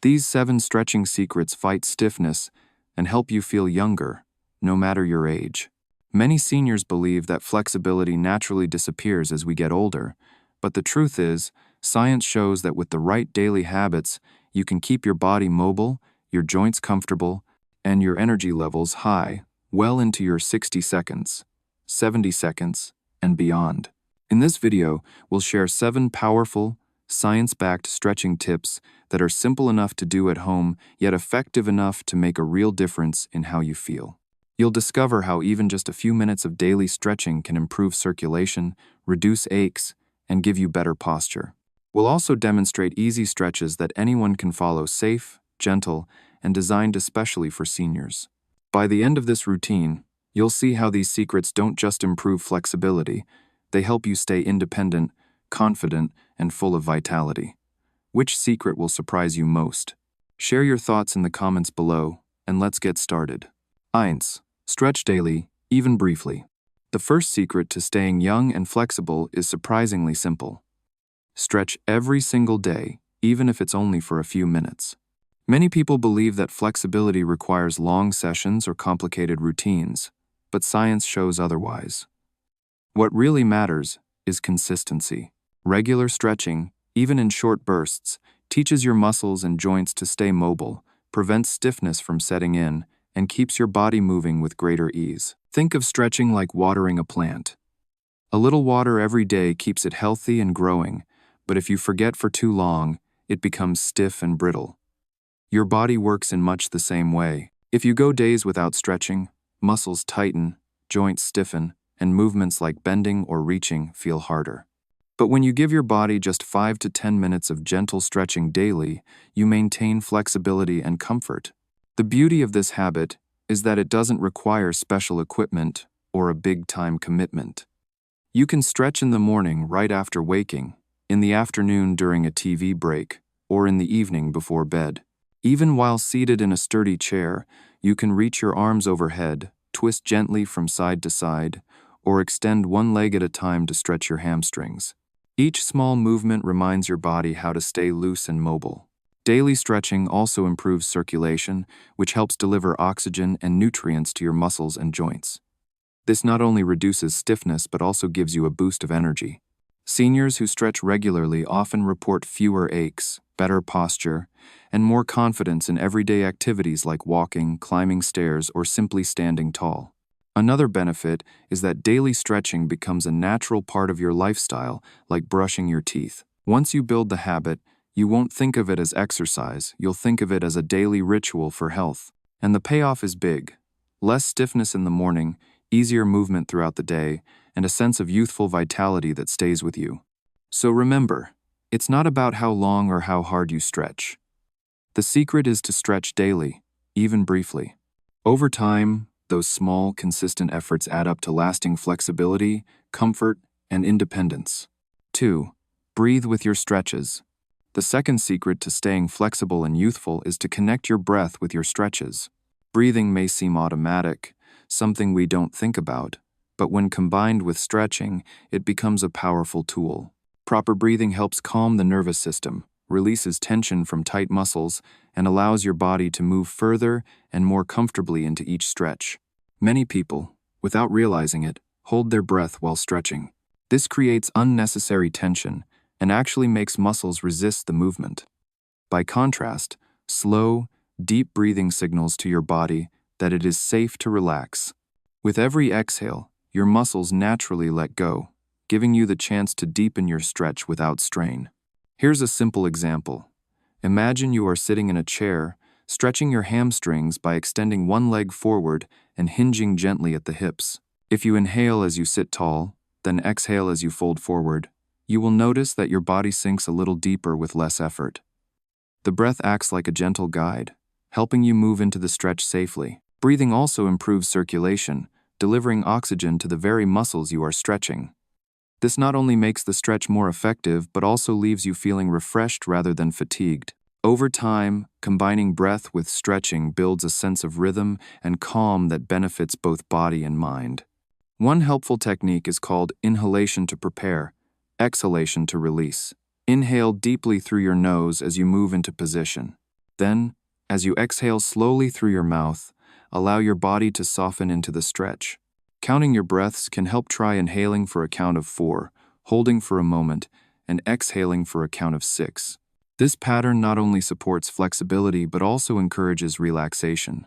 These 7 stretching secrets fight stiffness and help you feel younger, no matter your age. Many seniors believe that flexibility naturally disappears as we get older, but the truth is, science shows that with the right daily habits, you can keep your body mobile, your joints comfortable, and your energy levels high well into your 60 seconds, 70 seconds, and beyond. In this video, we'll share 7 powerful, science-backed stretching tips that are simple enough to do at home, yet effective enough to make a real difference in how you feel. You'll discover how even just a few minutes of daily stretching can improve circulation, reduce aches, and give you better posture. We'll also demonstrate easy stretches that anyone can follow, safe, gentle, and designed especially for seniors. By the end of this routine, you'll see how these secrets don't just improve flexibility, they help you stay independent, confident, and full of vitality. Which secret will surprise you most? Share your thoughts in the comments below, and let's get started. 1. Stretch daily, even briefly. The first secret to staying young and flexible is surprisingly simple. Stretch every single day, even if it's only for a few minutes. Many people believe that flexibility requires long sessions or complicated routines, but science shows otherwise. What really matters is consistency. Regular stretching, even in short bursts, teaches your muscles and joints to stay mobile, prevents stiffness from setting in, and keeps your body moving with greater ease. Think of stretching like watering a plant. A little water every day keeps it healthy and growing, but if you forget for too long, it becomes stiff and brittle. Your body works in much the same way. If you go days without stretching, muscles tighten, joints stiffen, and movements like bending or reaching feel harder. But when you give your body just 5 to 10 minutes of gentle stretching daily, you maintain flexibility and comfort. The beauty of this habit is that it doesn't require special equipment or a big-time commitment. You can stretch in the morning right after waking, in the afternoon during a TV break, or in the evening before bed. Even while seated in a sturdy chair, you can reach your arms overhead, twist gently from side to side, or extend one leg at a time to stretch your hamstrings. Each small movement reminds your body how to stay loose and mobile. Daily stretching also improves circulation, which helps deliver oxygen and nutrients to your muscles and joints. This not only reduces stiffness but also gives you a boost of energy. Seniors who stretch regularly often report fewer aches, better posture, and more confidence in everyday activities like walking, climbing stairs, or simply standing tall. Another benefit is that daily stretching becomes a natural part of your lifestyle, like brushing your teeth. Once you build the habit, you won't think of it as exercise, you'll think of it as a daily ritual for health. And the payoff is big. Less stiffness in the morning, easier movement throughout the day, and a sense of youthful vitality that stays with you. So remember, it's not about how long or how hard you stretch. The secret is to stretch daily, even briefly. Over time, those small, consistent efforts add up to lasting flexibility, comfort, and independence. 2. Breathe with your stretches. The second secret to staying flexible and youthful is to connect your breath with your stretches. Breathing may seem automatic, something we don't think about, but when combined with stretching, it becomes a powerful tool. Proper breathing helps calm the nervous system, releases tension from tight muscles, and allows your body to move further and more comfortably into each stretch. Many people, without realizing it, hold their breath while stretching. This creates unnecessary tension and actually makes muscles resist the movement. By contrast, slow, deep breathing signals to your body that it is safe to relax. With every exhale, your muscles naturally let go, giving you the chance to deepen your stretch without strain. Here's a simple example. Imagine you are sitting in a chair, stretching your hamstrings by extending one leg forward and hinging gently at the hips. If you inhale as you sit tall, then exhale as you fold forward, you will notice that your body sinks a little deeper with less effort. The breath acts like a gentle guide, helping you move into the stretch safely. Breathing also improves circulation, delivering oxygen to the very muscles you are stretching. This not only makes the stretch more effective, but also leaves you feeling refreshed rather than fatigued. Over time, combining breath with stretching builds a sense of rhythm and calm that benefits both body and mind. One helpful technique is called inhalation to prepare, exhalation to release. Inhale deeply through your nose as you move into position. Then, as you exhale slowly through your mouth, allow your body to soften into the stretch. Counting your breaths can help. Try inhaling for a count of 4, holding for a moment, and exhaling for a count of 6. This pattern not only supports flexibility but also encourages relaxation.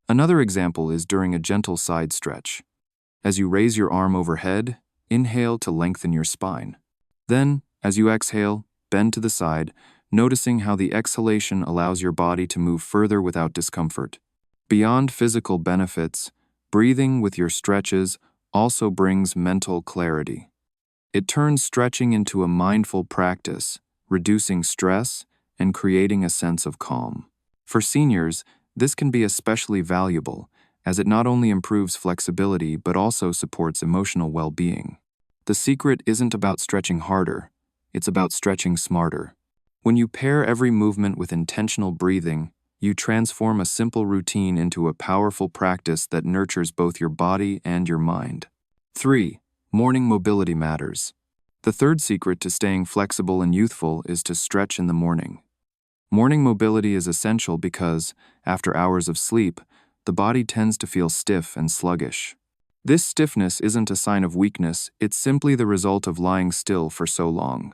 Another example is during a gentle side stretch. As you raise your arm overhead, inhale to lengthen your spine. Then, as you exhale, bend to the side, noticing how the exhalation allows your body to move further without discomfort. Beyond physical benefits, breathing with your stretches also brings mental clarity. It turns stretching into a mindful practice, reducing stress and creating a sense of calm. For seniors, this can be especially valuable, as it not only improves flexibility but also supports emotional well-being. The secret isn't about stretching harder, it's about stretching smarter. When you pair every movement with intentional breathing, you transform a simple routine into a powerful practice that nurtures both your body and your mind. 3. Morning mobility matters. The third secret to staying flexible and youthful is to stretch in the morning. Morning mobility is essential because, after hours of sleep, the body tends to feel stiff and sluggish. This stiffness isn't a sign of weakness, it's simply the result of lying still for so long.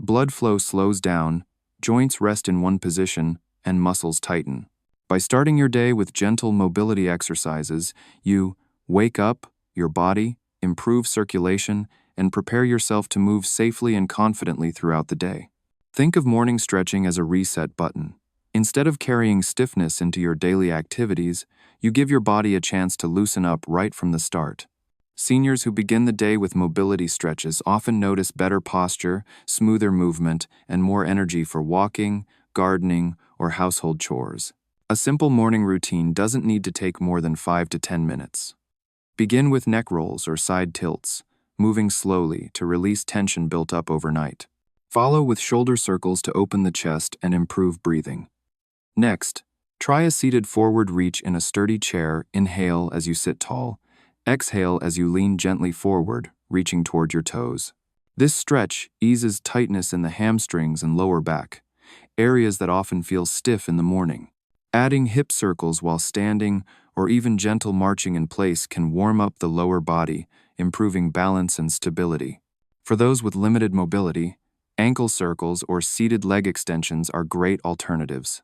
Blood flow slows down, joints rest in one position, and muscles tighten. By starting your day with gentle mobility exercises, you wake up your body, improve circulation, and prepare yourself to move safely and confidently throughout the day. Think of morning stretching as a reset button. Instead of carrying stiffness into your daily activities, you give your body a chance to loosen up right from the start. Seniors who begin the day with mobility stretches often notice better posture, smoother movement, and more energy for walking, gardening, or household chores. A simple morning routine doesn't need to take more than 5 to 10 minutes. Begin with neck rolls or side tilts, moving slowly to release tension built up overnight. Follow with shoulder circles to open the chest and improve breathing. Next, try a seated forward reach in a sturdy chair. Inhale as you sit tall. Exhale as you lean gently forward, reaching toward your toes. This stretch eases tightness in the hamstrings and lower back, areas that often feel stiff in the morning. Adding hip circles while standing or even gentle marching in place can warm up the lower body, improving balance and stability. For those with limited mobility, ankle circles or seated leg extensions are great alternatives.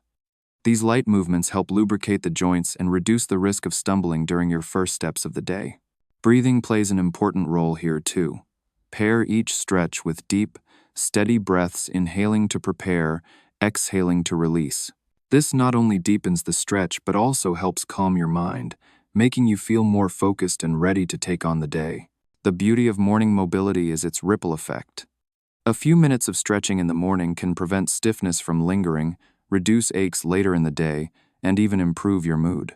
These light movements help lubricate the joints and reduce the risk of stumbling during your first steps of the day. Breathing plays an important role here too. Pair each stretch with deep, steady breaths, inhaling to prepare, exhaling to release. This not only deepens the stretch but also helps calm your mind, making you feel more focused and ready to take on the day. The beauty of morning mobility is its ripple effect. A few minutes of stretching in the morning can prevent stiffness from lingering, reduce aches later in the day, and even improve your mood.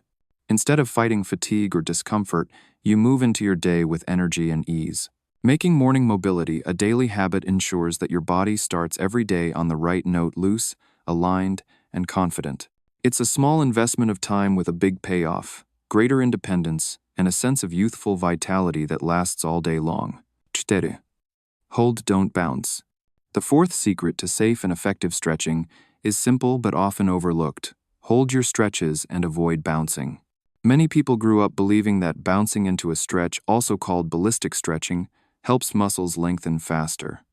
Instead of fighting fatigue or discomfort, you move into your day with energy and ease. Making morning mobility a daily habit ensures that your body starts every day on the right note, loose, aligned, and confident. It's a small investment of time with a big payoff, greater independence, and a sense of youthful vitality that lasts all day long. 4. Hold, don't bounce. The fourth secret to safe and effective stretching is simple but often overlooked. Hold your stretches and avoid bouncing. Many people grew up believing that bouncing into a stretch, also called ballistic stretching, helps muscles lengthen faster.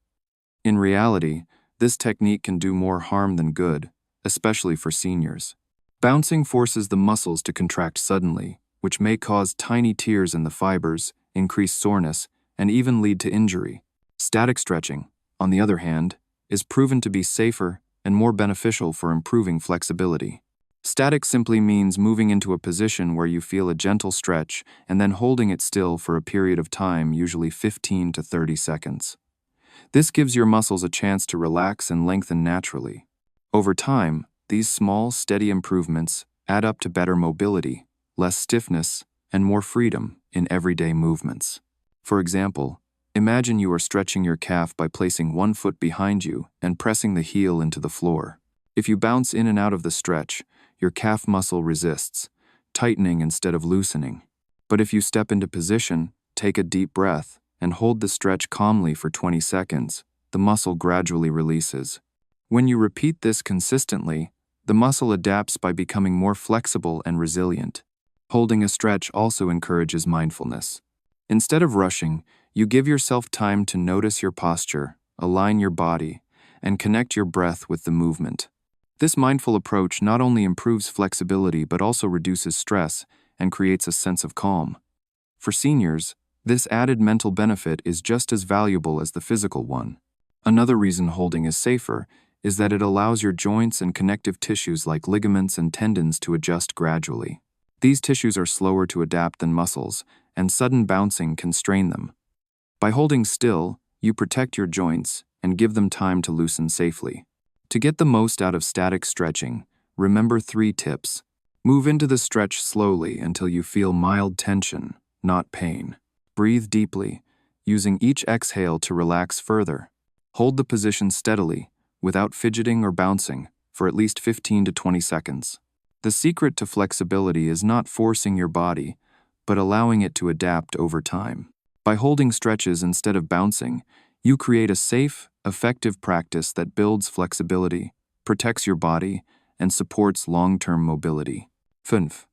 In reality, this technique can do more harm than good, especially for seniors. Bouncing forces the muscles to contract suddenly, which may cause tiny tears in the fibers, increase soreness, and even lead to injury. Static stretching, on the other hand, is proven to be safer and more beneficial for improving flexibility. Static simply means moving into a position where you feel a gentle stretch and then holding it still for a period of time, usually 15 to 30 seconds. This gives your muscles a chance to relax and lengthen naturally. Over time, these small, steady improvements add up to better mobility, less stiffness, and more freedom in everyday movements. For example, imagine you are stretching your calf by placing one foot behind you and pressing the heel into the floor. If you bounce in and out of the stretch, your calf muscle resists, tightening instead of loosening. But if you step into position, take a deep breath, and hold the stretch calmly for 20 seconds, the muscle gradually releases. When you repeat this consistently, The muscle adapts by becoming more flexible and resilient. Holding a stretch also encourages mindfulness. Instead of rushing, you give yourself time to notice your posture, align your body, and connect your breath with the movement. This mindful approach not only improves flexibility but also reduces stress and creates a sense of calm. For seniors, this added mental benefit is just as valuable as the physical one. Another reason holding is safer is that it allows your joints and connective tissues like ligaments and tendons to adjust gradually. These tissues are slower to adapt than muscles, and sudden bouncing can strain them. By holding still, you protect your joints and give them time to loosen safely. To get the most out of static stretching, remember 3 tips. Move into the stretch slowly until you feel mild tension, not pain. Breathe deeply, using each exhale to relax further. Hold the position steadily, without fidgeting or bouncing, for at least 15 to 20 seconds. The secret to flexibility is not forcing your body, but allowing it to adapt over time. By holding stretches instead of bouncing, you create a safe, effective practice that builds flexibility, protects your body, and supports long-term mobility. 5.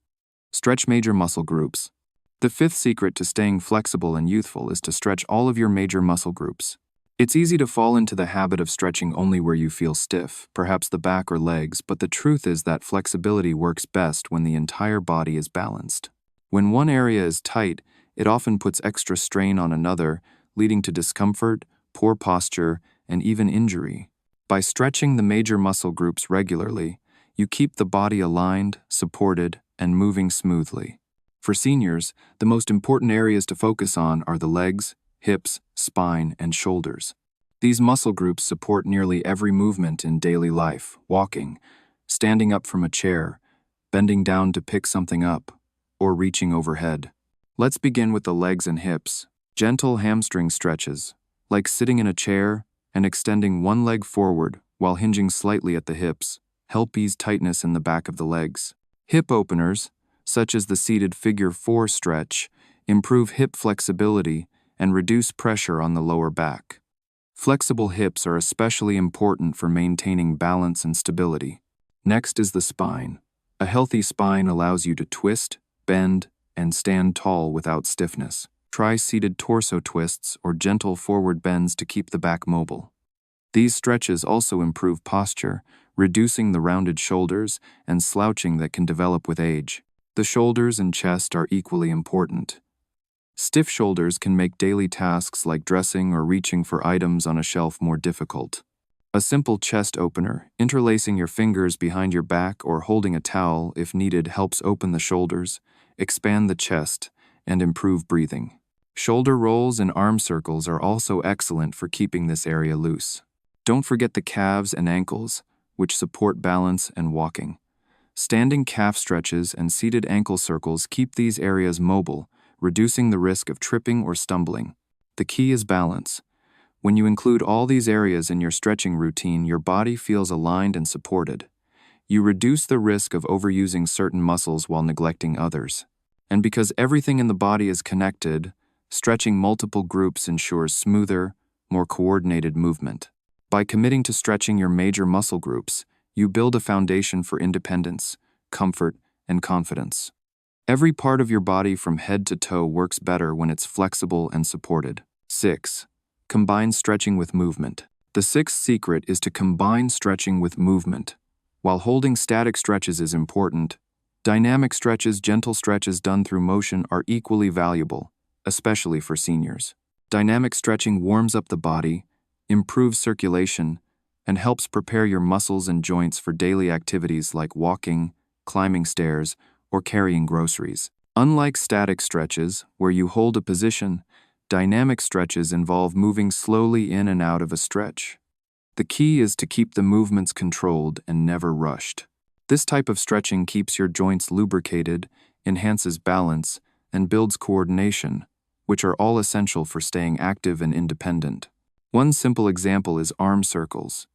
Stretch major muscle groups. The 5th secret to staying flexible and youthful is to stretch all of your major muscle groups. It's easy to fall into the habit of stretching only where you feel stiff, perhaps the back or legs, but the truth is that flexibility works best when the entire body is balanced. When one area is tight, it often puts extra strain on another, leading to discomfort, poor posture, and even injury. By stretching the major muscle groups regularly, you keep the body aligned, supported, and moving smoothly. For seniors, the most important areas to focus on are the legs, hips, spine, and shoulders. These muscle groups support nearly every movement in daily life: walking, standing up from a chair, bending down to pick something up, or reaching overhead. Let's begin with the legs and hips. Gentle hamstring stretches, like sitting in a chair and extending one leg forward while hinging slightly at the hips, help ease tightness in the back of the legs. Hip openers, such as the seated figure 4 stretch, improve hip flexibility and reduce pressure on the lower back. Flexible hips are especially important for maintaining balance and stability. Next is the spine. A healthy spine allows you to twist, bend, and stand tall without stiffness. Try seated torso twists or gentle forward bends to keep the back mobile. These stretches also improve posture, reducing the rounded shoulders and slouching that can develop with age. The shoulders and chest are equally important. Stiff shoulders can make daily tasks like dressing or reaching for items on a shelf more difficult. A simple chest opener, interlacing your fingers behind your back or holding a towel if needed, helps open the shoulders, expand the chest, and improve breathing. Shoulder rolls and arm circles are also excellent for keeping this area loose. Don't forget the calves and ankles, which support balance and walking. Standing calf stretches and seated ankle circles keep these areas mobile, reducing the risk of tripping or stumbling. The key is balance. When you include all these areas in your stretching routine, your body feels aligned and supported. You reduce the risk of overusing certain muscles while neglecting others. And because everything in the body is connected, stretching multiple groups ensures smoother, more coordinated movement. By committing to stretching your major muscle groups, you build a foundation for independence, comfort, and confidence. Every part of your body from head to toe works better when it's flexible and supported. 6. Combine stretching with movement. The 6th secret is to combine stretching with movement. While holding static stretches is important, dynamic stretches, gentle stretches done through motion are equally valuable, especially for seniors. Dynamic stretching warms up the body, improves circulation, and helps prepare your muscles and joints for daily activities like walking, climbing stairs, or carrying groceries. Unlike static stretches, where you hold a position, dynamic stretches involve moving slowly in and out of a stretch. The key is to keep the movements controlled and never rushed. This type of stretching keeps your joints lubricated, enhances balance, and builds coordination, which are all essential for staying active and independent. One simple example is arm circles.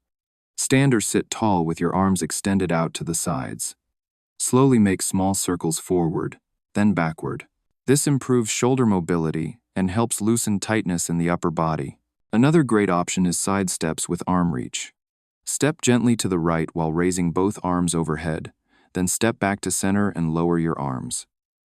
Stand or sit tall with your arms extended out to the sides. Slowly make small circles forward, then backward. This improves shoulder mobility and helps loosen tightness in the upper body. Another great option is side steps with arm reach. Step gently to the right while raising both arms overhead, then step back to center and lower your arms.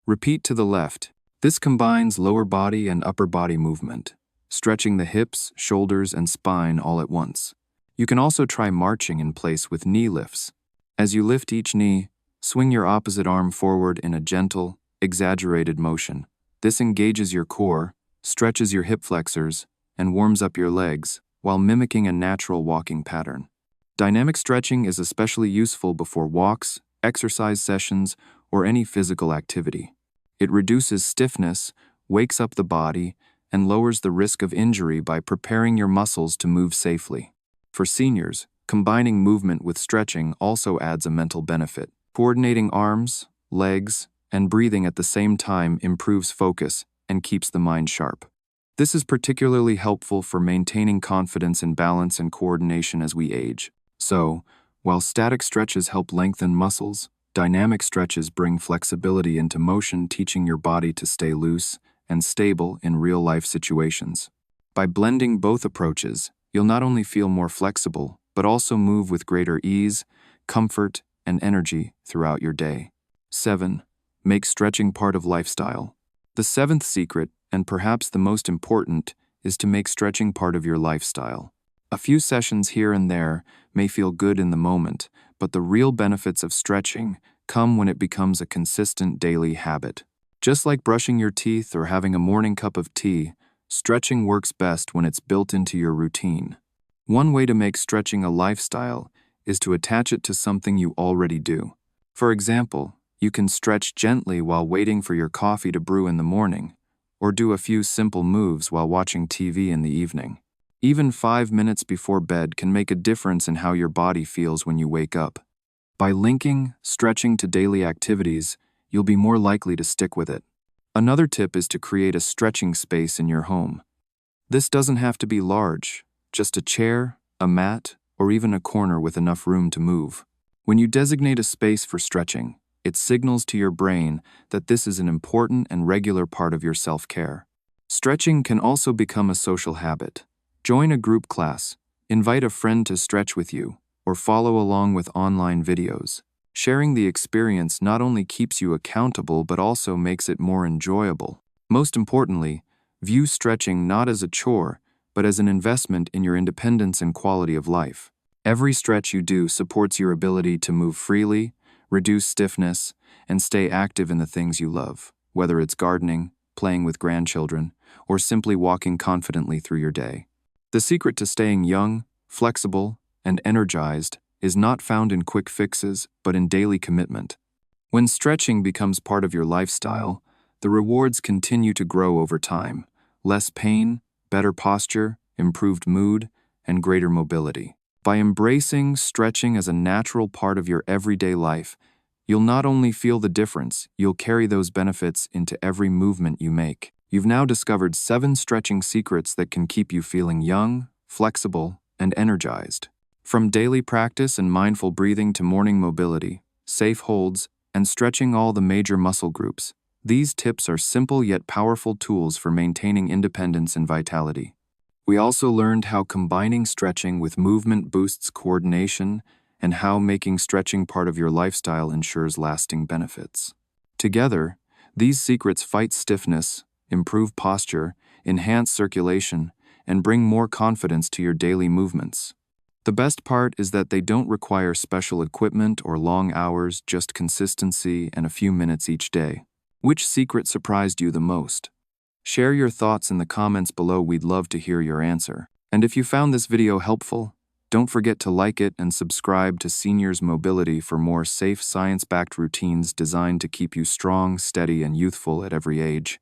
Repeat to the left. This combines lower body and upper body movement, stretching the hips, shoulders, and spine all at once. You can also try marching in place with knee lifts. As you lift each knee, swing your opposite arm forward in a gentle, exaggerated motion. This engages your core, stretches your hip flexors, and warms up your legs, while mimicking a natural walking pattern. Dynamic stretching is especially useful before walks, exercise sessions, or any physical activity. It reduces stiffness, wakes up the body, and lowers the risk of injury by preparing your muscles to move safely. For seniors, combining movement with stretching also adds a mental benefit. Coordinating arms, legs, and breathing at the same time improves focus and keeps the mind sharp. This is particularly helpful for maintaining confidence in balance and coordination as we age. So, while static stretches help lengthen muscles, dynamic stretches bring flexibility into motion, teaching your body to stay loose and stable in real-life situations. By blending both approaches, you'll not only feel more flexible, but also move with greater ease, comfort, and energy throughout your day. 7. Make stretching part of lifestyle. The seventh secret, and perhaps the most important, is to make stretching part of your lifestyle. A few sessions here and there may feel good in the moment, but the real benefits of stretching come when it becomes a consistent daily habit. Just like brushing your teeth or having a morning cup of tea, stretching works best when it's built into your routine. One way to make stretching a lifestyle is to attach it to something you already do. For example, you can stretch gently while waiting for your coffee to brew in the morning, or do a few simple moves while watching TV in the evening. Even 5 minutes before bed can make a difference in how your body feels when you wake up. By linking stretching to daily activities, you'll be more likely to stick with it. Another tip is to create a stretching space in your home. This doesn't have to be large, just a chair, a mat, or even a corner with enough room to move. When you designate a space for stretching, it signals to your brain that this is an important and regular part of your self-care. Stretching can also become a social habit. Join a group class, invite a friend to stretch with you, or follow along with online videos. Sharing the experience not only keeps you accountable but also makes it more enjoyable. Most importantly, view stretching not as a chore, but as an investment in your independence and quality of life. Every stretch you do supports your ability to move freely, reduce stiffness, and stay active in the things you love, whether it's gardening, playing with grandchildren, or simply walking confidently through your day. The secret to staying young, flexible, and energized is not found in quick fixes, but in daily commitment. When stretching becomes part of your lifestyle, the rewards continue to grow over time. Less pain, better posture, improved mood, and greater mobility. By embracing stretching as a natural part of your everyday life, you'll not only feel the difference, you'll carry those benefits into every movement you make. You've now discovered 7 stretching secrets that can keep you feeling young, flexible, and energized. From daily practice and mindful breathing to morning mobility, safe holds, and stretching all the major muscle groups, these tips are simple yet powerful tools for maintaining independence and vitality. We also learned how combining stretching with movement boosts coordination and how making stretching part of your lifestyle ensures lasting benefits. Together, these secrets fight stiffness, improve posture, enhance circulation, and bring more confidence to your daily movements. The best part is that they don't require special equipment or long hours, just consistency and a few minutes each day. Which secret surprised you the most? Share your thoughts in the comments below. We'd love to hear your answer. And if you found this video helpful, don't forget to like it and subscribe to Seniors Mobility for more safe, science-backed routines designed to keep you strong, steady, and youthful at every age.